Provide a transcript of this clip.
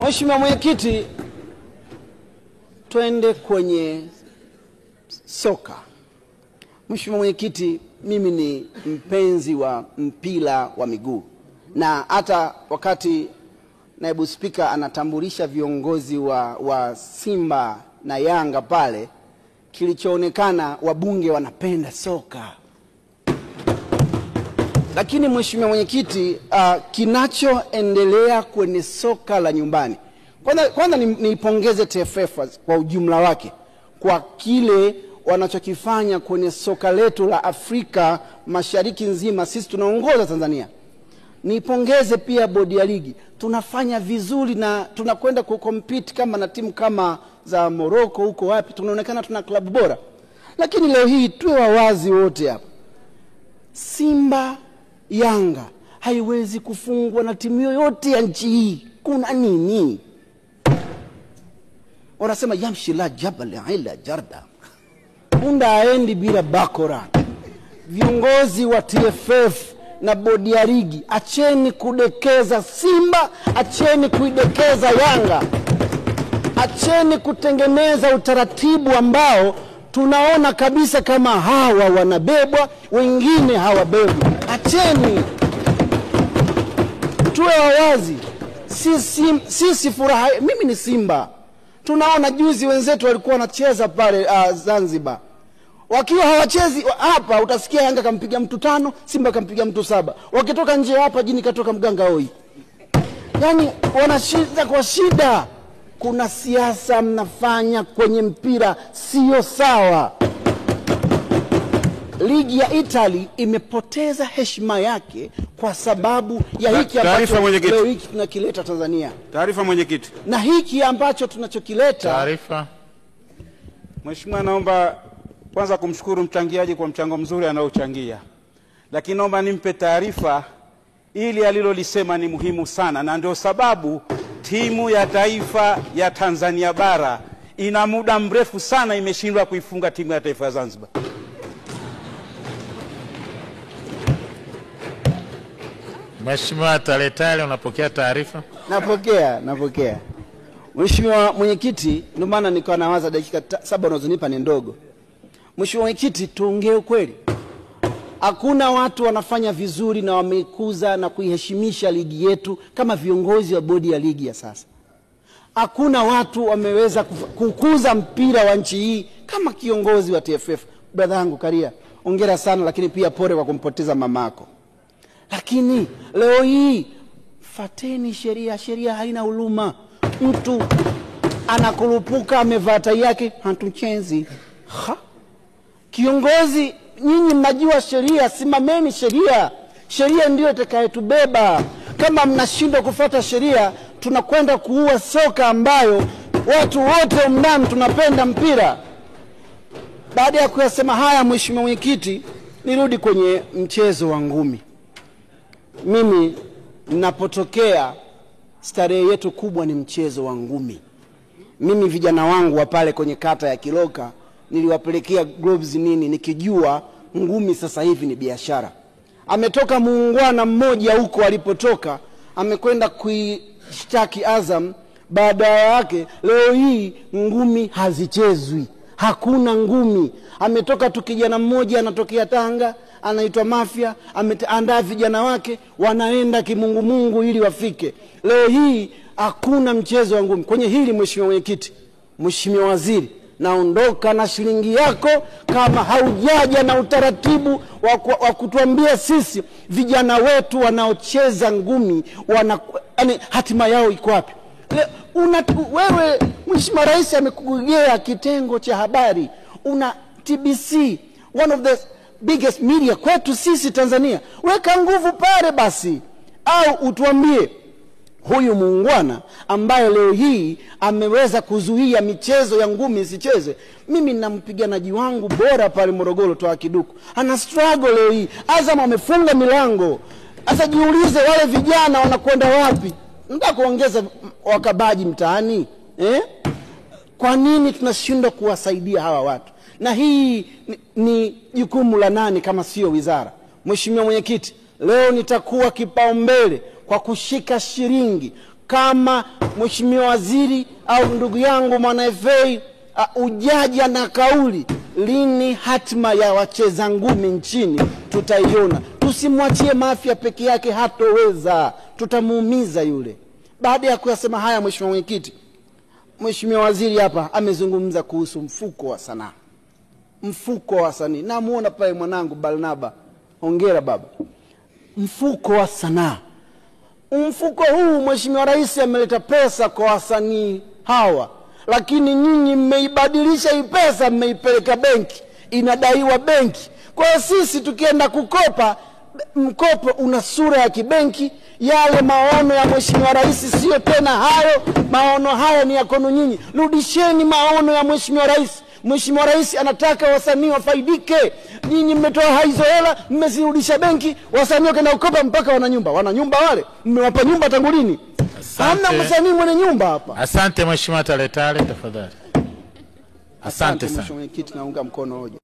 Mheshimiwa Mwenyekiti, twende kwenye soka. Mheshimiwa Mwenyekiti, mimi ni mpenzi wa mpira wa miguu, na hata wakati naibu spika anatambulisha viongozi wa Simba na Yanga pale, kilichoonekana wabunge wanapenda soka. Lakini Mheshimiwa Mwenyekiti, kinachoendelea kwenye soka la nyumbani, kwanza niipongeze TFF kwa ujumla wake kwa kile wanachokifanya kwenye soka letu la Afrika Mashariki nzima. Sisi tunaongoza Tanzania. Niipongeze pia bodi ya ligi, tunafanya vizuri na tunakwenda kucompete kama na timu kama za Morocco huko wapi, tunaonekana tuna klabu bora. Lakini leo hii tuwe wawazi wote hapa, Simba Yanga haiwezi kufungwa na timu yoyote ya nchi hii. Kuna nini? Wanasema yamshi la jabal ila jarda, punda aendi bila bakora. Viongozi wa TFF na bodi ya ligi, acheni kudekeza Simba, acheni kuidekeza Yanga, acheni kutengeneza utaratibu ambao tunaona kabisa kama hawa wanabebwa, wengine hawabebwi. Acheni, tuwe wawazi. Sisi furaha, mimi ni Simba. Tunaona juzi wenzetu walikuwa wanacheza pale Zanzibar. Wakiwa hawachezi hapa, utasikia Yanga kampiga mtu 5, Simba kampiga mtu 7. Wakitoka nje hapa, jini katoka mganga hoi. Yani wanashida kwa shida. Kuna siasa mnafanya kwenye mpira, sio sawa. Ligi ya Italy imepoteza heshima yake kwa sababu ya hiki ambacho leo hiki tunakileta Tanzania. Taarifa mwenyekiti. Na hiki ambacho tunachokileta. Taarifa. Mheshimiwa, naomba kwanza kumshukuru mchangiaji kwa mchango mzuri anaochangia. Lakini naomba nimpe taarifa, ili alilolisema ni muhimu sana, na ndio sababu timu ya taifa ya Tanzania bara ina muda mrefu sana imeshindwa kuifunga timu ya taifa ya Zanzibar. Mheshimiwa Taletale, unapokea taarifa? Napokea. Mheshimiwa Mwenyekiti, ndio maana nilikuwa nawaza dakika 7 unazonipa ni ndogo. Mheshimiwa Mwenyekiti, tuongee ukweli. Hakuna watu wanafanya vizuri na wameikuza na kuiheshimisha ligi yetu kama viongozi wa bodi ya ligi ya sasa. Hakuna watu wameweza kukuza mpira wa nchi hii kama kiongozi wa TFF. Brother yangu Karia, hongera sana, lakini pia pole kwa kumpoteza mamako. Lakini leo hii fateni sheria. Sheria haina huruma. Mtu anakurupuka amevaa tai yake, hatuchenzi. Kiongozi, nyinyi mnajua sheria, simameni sheria. Sheria ndio itakayotubeba. Kama mnashindwa kufuata sheria, tunakwenda kuua soka ambayo watu wote mndani tunapenda mpira. Baada ya kuyasema haya, Mheshimiwa Mwenyekiti, nirudi kwenye mchezo wa ngumi. Mimi ninapotokea, starehe yetu kubwa ni mchezo wa ngumi. Mimi vijana wangu wa pale kwenye kata ya Kiloka niliwapelekea gloves nini, nikijua ngumi sasa hivi ni biashara. Ametoka muungwana mmoja huko alipotoka, amekwenda kuishtaki Azam. Baada yake leo hii ngumi hazichezwi, hakuna ngumi. Ametoka tu kijana mmoja anatokea Tanga, anaitwa Mafia, ameandaa vijana wake wanaenda kimungumungu ili wafike. Leo hii hakuna mchezo wa ngumi. Kwenye hili Mheshimiwa Mwenyekiti, Mheshimiwa Waziri, naondoka na shilingi yako kama haujaja na utaratibu wa kutuambia sisi vijana wetu wanaocheza ngumi hatima yao iko wapi. Wewe Mheshimiwa Rais amekugea kitengo cha habari, una TBC, one of the biggest media kwetu sisi Tanzania. Weka nguvu pale basi, au utuambie huyu muungwana ambaye leo hii ameweza kuzuia michezo ya ngumi isicheze. Mimi nina mpiganaji wangu bora pale Morogoro, Toa Kiduku, ana struggle leo hii. Azam amefunga milango. Sasa jiulize, wale vijana wanakwenda wapi? Nataka kuongeza wakabaji mtaani. Kwa nini tunashindwa kuwasaidia hawa watu? Na hii ni jukumu la nani kama sio wizara? Mheshimiwa Mwenyekiti, leo nitakuwa kipaumbele kwa kushika shilingi kama Mheshimiwa Waziri au ndugu yangu mwana FA, ujaja na kauli, lini hatima ya wacheza ngumi nchini tutaiona? Tusimwachie Mafia peke yake, hatoweza, tutamuumiza yule. Baada ya kuyasema haya, Mheshimiwa Mwenyekiti, Mheshimiwa Waziri hapa amezungumza kuhusu mfuko wa sanaa. Mfuko wa wasanii, namuona pale mwanangu Barnaba, hongera baba. Mfuko wa sanaa, mfuko huu Mheshimiwa Rais ameleta pesa kwa wasanii hawa, lakini nyinyi mmeibadilisha hii pesa, mmeipeleka benki, inadaiwa benki. Kwa hiyo sisi tukienda kukopa, mkopo una sura ya kibenki. Yale maono ya Mheshimiwa Rais sio tena hayo, maono haya ni ya kwenu nyinyi. Rudisheni maono ya Mheshimiwa Rais. Mheshimiwa Rais anataka wasanii wafaidike. Nyinyi mmetoa hizo hela, mmezirudisha benki, wasanii wakaenda kukopa mpaka wana nyumba wale. Mmewapa nyumba tangu lini? Hamna msanii mwenye nyumba hapa. Asante Mheshimiwa Tale Tale, tafadhali. Asante sana. Mheshimiwa Mwenyekiti, naunga mkono hoja.